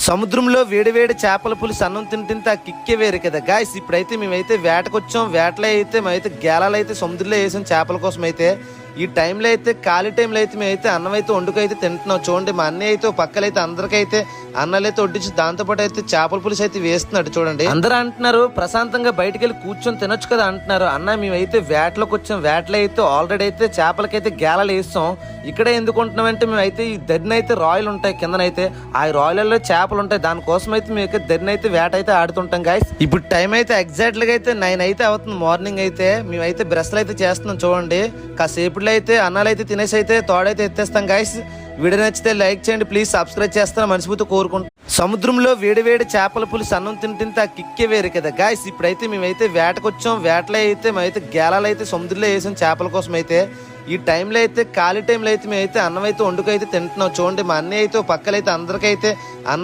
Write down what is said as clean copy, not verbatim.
సముద్రంలో వేడివేడి చేపల పులుసు అన్నం తింటే ఆ కిక్కే వేరే కదా గాయస్. ఇప్పుడైతే మేమైతే వేటకొచ్చాం. వేటలో అయితే మేమైతే గేలాలు అయితే సముద్రంలో వేసాం చేపల కోసం. అయితే ఈ టైంలో అయితే ఖాళీ టైంలో అయితే మేమైతే అన్నం అయితే వండుకైతే తింటున్నాం. చూడండి మా అన్నయ్య అయితే పక్కలైతే అందరికైతే అన్నాలు అయితే వడ్డించి దాంతోపాటు అయితే చేపల పులుసు అయితే వేస్తున్నాడు. చూడండి అందరూ అంటున్నారు ప్రశాంతంగా బయటకు వెళ్ళి కూర్చొని తినొచ్చు కదా అంటున్నారు. అన్న మేమైతే వేటలోకి వచ్చాం. వేటలో అయితే ఆల్రెడీ అయితే చేపలకైతే గేలాలు వేస్తాం. ఇక్కడే ఎందుకు ఉంటున్నామంటే మేమైతే ఈ దరినైతే రాయలు ఉంటాయి కిందనైతే, ఆ రాయలలో చేపలు ఉంటాయి. దానికోసం అయితే మేము దరినైతే వేట అయితే ఆడుతుంటాం గాయస్. ఇప్పుడు టైం అయితే ఎగ్జాక్ట్గా అయితే 9 అయితే అవుతుంది మార్నింగ్. అయితే మేమైతే బ్రష్లు అయితే చేస్తున్నాం. చూడండి కాసేపులో అయితే అన్నాలు అయితే తినేసి అయితే తోడైతే ఎత్తేస్తాం గాయస్. వీడియో నచ్చితే లైక్ చేయండి ప్లీజ్, సబ్స్క్రైబ్ చేస్తాను మనస్ఫూర్తి కోరుకుంటాం. సముద్రంలో వేడివేడి చేపల పులుసు అన్నం తింటే ఆ కిక్కే వేరే కదా గాయస్. ఇప్పుడైతే మేమైతే వేటకొచ్చాం. వేటలో అయితే మేమైతే గేలాలు అయితే సముద్రంలో వేసాం చేపల కోసం. అయితే ఈ టైంలో అయితే ఖాళీ టైంలో అయితే మేమైతే అన్నం అయితే వండుకైతే తింటున్నాం. చూడండి మా అన్నయ్య అయితే పక్కలైతే అందరికైతే అన్న